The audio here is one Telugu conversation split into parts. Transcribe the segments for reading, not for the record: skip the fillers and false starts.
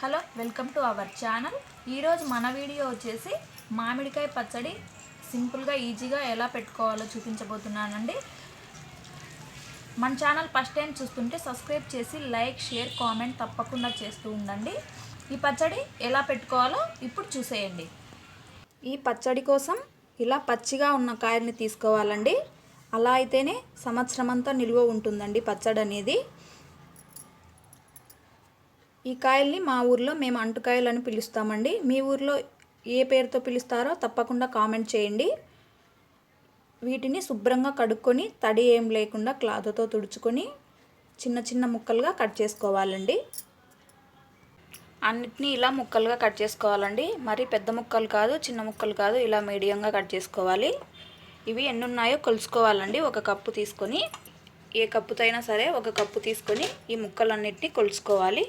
Hello, welcome to our channel. ఈరోజు మన వీడియో వచ్చేసి మామిడికాయ పచ్చడి సింపుల్గా ఈజీగా ఎలా పెట్టుకోవాలో చూపించబోతున్నానండి. మన ఛానల్ ఫస్ట్ టైం చూస్తుంటే సబ్స్క్రైబ్ చేసి లైక్, షేర్, కామెంట్ తప్పకుండా చేస్తూ ఉండండి. ఈ పచ్చడి ఎలా పెట్టుకోవాలో ఇప్పుడు చూసేయండి. ఈ పచ్చడి కోసం ఇలా పచ్చిగా ఉన్న కాయల్ని తీసుకోవాలండి. అలా అయితేనే సంవత్సరం అంతా నిల్వ ఉంటుందండి పచ్చడి అనేది. ఈ కాయల్ని మా ఊర్లో మేము అంటుకాయలు అని పిలుస్తామండి. మీ ఊర్లో ఏ పేరుతో పిలుస్తారో తప్పకుండా కామెంట్ చేయండి. వీటిని శుభ్రంగా కడుక్కొని తడి ఏం లేకుండా క్లాత్తో తుడుచుకొని చిన్న చిన్న ముక్కలుగా కట్ చేసుకోవాలండి. అన్నిటినీ ఇలా ముక్కలుగా కట్ చేసుకోవాలండి. మరి పెద్ద ముక్కలు కాదు, చిన్న ముక్కలు కాదు, ఇలా మీడియంగా కట్ చేసుకోవాలి. ఇవి ఎన్ని ఉన్నాయో కొలుసుకోవాలండి. ఒక కప్పు తీసుకొని, ఏ కప్పుతో అయినా సరే ఒక కప్పు తీసుకొని ఈ ముక్కలన్నిటినీ కొలుసుకోవాలి.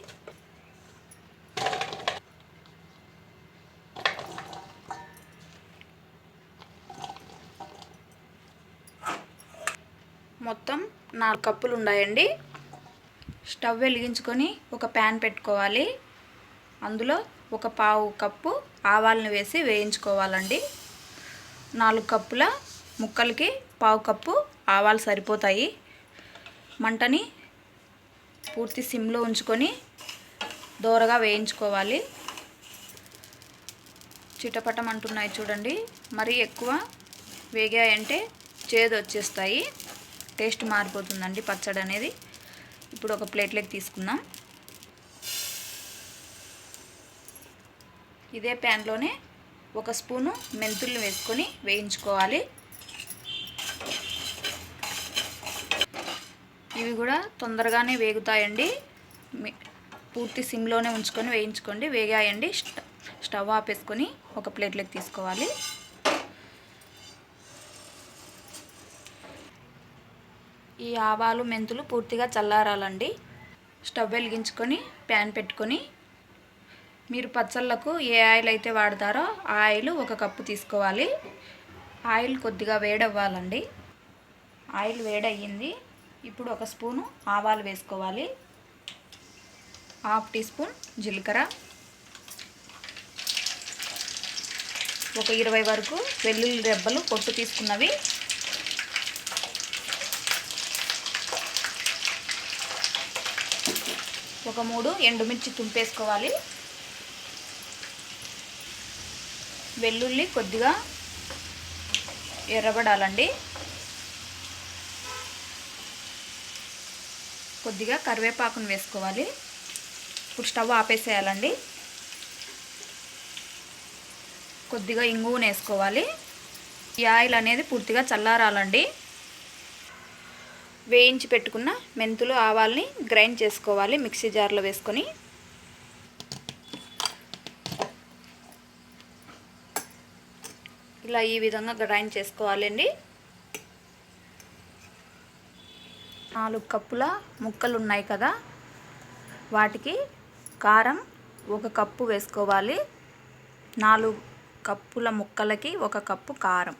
మొత్తం 4 కప్పులు ఉన్నాయండి. స్టవ్ వెలిగించుకొని ఒక ప్యాన్ పెట్టుకోవాలి. అందులో ఒక పావు కప్పు ఆవాలను వేసి వేయించుకోవాలండి. 4 కప్పుల ముక్కలకి పావు కప్పు ఆవాలు సరిపోతాయి. మంటని పూర్తి సిమ్లో ఉంచుకొని దోరగా వేయించుకోవాలి. చిటపటం అంటున్నాయి చూడండి. మరి ఎక్కువ వేగాయంటే చేదు వచ్చేస్తాయి, టేస్ట్ మారిపోతుందండి పచ్చడి అనేది. ఇప్పుడు ఒక ప్లేట్లోకి తీసుకుందాం. ఇదే ప్యాన్లోనే ఒక స్పూను మెంతులు వేసుకొని వేయించుకోవాలి. ఇవి కూడా తొందరగానే వేగుతాయండి. పూర్తి సిమ్లోనే ఉంచుకొని వేయించుకోండి. వేగాయండి. స్టవ్ ఆపేసుకొని ఒక ప్లేట్లోకి తీసుకోవాలి. ఈ ఆవాలు, మెంతులు పూర్తిగా చల్లారాలండి. స్టవ్ వెలిగించుకొని ప్యాన్ పెట్టుకొని, మీరు పచ్చళ్ళకు ఏ ఆయిల్ అయితే వాడతారో ఆ ఆయిల్ ఒక కప్పు తీసుకోవాలి. ఆయిల్ కొద్దిగా వేడవ్వాలండి. ఆయిల్ వేడయ్యింది. ఇప్పుడు ఒక స్పూను ఆవాలు వేసుకోవాలి. 1/2 టీ స్పూన్ జీలకర్ర, ఒక 20 వరకు వెల్లుల్లి రెబ్బలు పొట్టు తీసుకున్నవి, ఒక 3 ఎండుమిర్చి తుంపేసుకోవాలి. వెల్లుల్లి కొద్దిగా ఎర్రబడాలండి. కొద్దిగా కరివేపాకును వేసుకోవాలి. ఇప్పుడు స్టవ్ ఆపేసేయాలండి. కొద్దిగా ఇంగువను వేసుకోవాలి. ఈ ఆయిల్ అనేది పూర్తిగా చల్లారాలండి. వేయించి పెట్టుకున్న మెంతులు, ఆవాల్ని గ్రైండ్ చేసుకోవాలి మిక్సీ జార్లో వేసుకొని. ఇలా ఈ విధంగా గ్రైండ్ చేసుకోవాలండి. 4 కప్పుల ముక్కలు ఉన్నాయి కదా, వాటికి కారం 1 కప్పు వేసుకోవాలి. 4 కప్పుల ముక్కలకి 1 కప్పు కారం.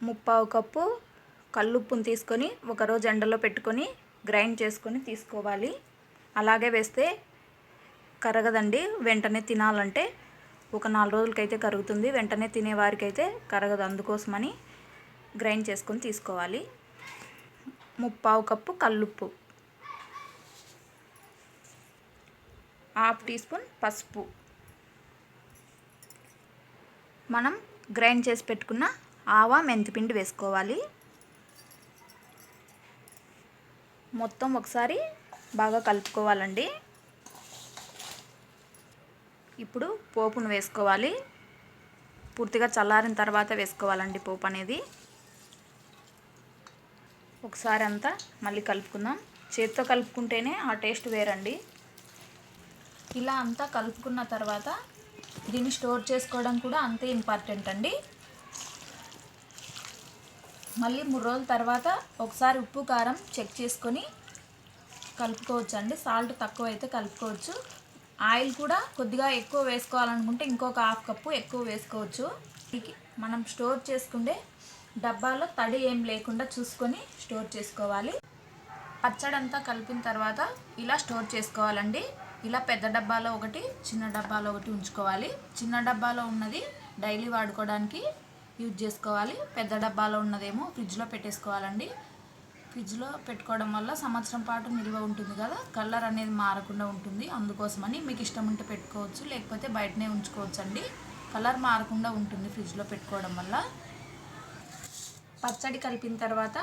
1/4 కప్పు కల్లుప్పును తీసుకొని ఒకరోజు ఎండలో పెట్టుకొని గ్రైండ్ చేసుకొని తీసుకోవాలి. అలాగే వేస్తే కరగదండి. వెంటనే తినాలంటే ఒక 4 రోజులకైతే కరుగుతుంది. వెంటనే తినేవారికైతే కరగదు. అందుకోసమని గ్రైండ్ చేసుకొని తీసుకోవాలి. 1/4 కప్పు కల్లుప్పు, 1/2 టీ స్పూన్ పసుపు, మనం గ్రైండ్ చేసి పెట్టుకున్న ఆవా, మెంతిపిండి వేసుకోవాలి. మొత్తం ఒకసారి బాగా కలుపుకోవాలండి. ఇప్పుడు పోపును వేసుకోవాలి. పూర్తిగా చల్లారిన తర్వాత వేసుకోవాలండి పోపు అనేది. ఒకసారి అంతా మళ్ళీ కలుపుకుందాం. చేతితో కలుపుకుంటేనే ఆ టేస్ట్ వేరండి. ఇలా అంతా కలుపుకున్న తర్వాత దీన్ని స్టోర్ చేసుకోవడం కూడా అంతే ఇంపార్టెంట్ అండి. మళ్ళీ 3 రోజుల తర్వాత ఒకసారి ఉప్పు, కారం చెక్ చేసుకొని కలుపుకోవచ్చు అండి. సాల్ట్ తక్కువ అయితే కలుపుకోవచ్చు. ఆయిల్ కూడా కొద్దిగా ఎక్కువ వేసుకోవాలనుకుంటే ఇంకొక 1/2 కప్పు ఎక్కువ వేసుకోవచ్చు. మనం స్టోర్ చేసుకుంటే డబ్బాలో తడి ఏం లేకుండా చూసుకొని స్టోర్ చేసుకోవాలి. పచ్చడి అంతా కలిపిన తర్వాత ఇలా స్టోర్ చేసుకోవాలండి. ఇలా పెద్ద డబ్బాలో ఒకటి, చిన్న డబ్బాలో ఒకటి ఉంచుకోవాలి. చిన్న డబ్బాలో ఉన్నది డైలీ వాడుకోవడానికి యూజ్ చేసుకోవాలి. పెద్ద డబ్బాలో ఉన్నదేమో ఫ్రిడ్జ్లో పెట్టేసుకోవాలండి. ఫ్రిడ్జ్లో పెట్టుకోవడం వల్ల సంవత్సరం పాటు నిల్వ ఉంటుంది కదా, కలర్ అనేది మారకుండా ఉంటుంది. అందుకోసమని మీకు ఇష్టం ఉంటే పెట్టుకోవచ్చు, లేకపోతే బయటనే ఉంచుకోవచ్చు అండి. కలర్ మారకుండా ఉంటుంది ఫ్రిడ్జ్లో పెట్టుకోవడం వల్ల. పచ్చడి కలిపిన తర్వాత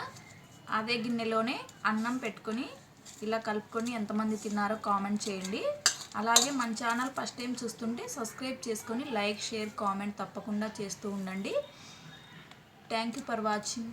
అదే గిన్నెలోనే అన్నం పెట్టుకొని ఇలా కలుపుకొని ఎంతమంది తిన్నారో కామెంట్ చేయండి. అలాగే మన ఛానల్ ఫస్ట్ టైం చూస్తుంటే సబ్స్క్రైబ్ చేసుకొని లైక్, షేర్, కామెంట్ తప్పకుండా చేస్తూ ఉండండి. Thank you for watching.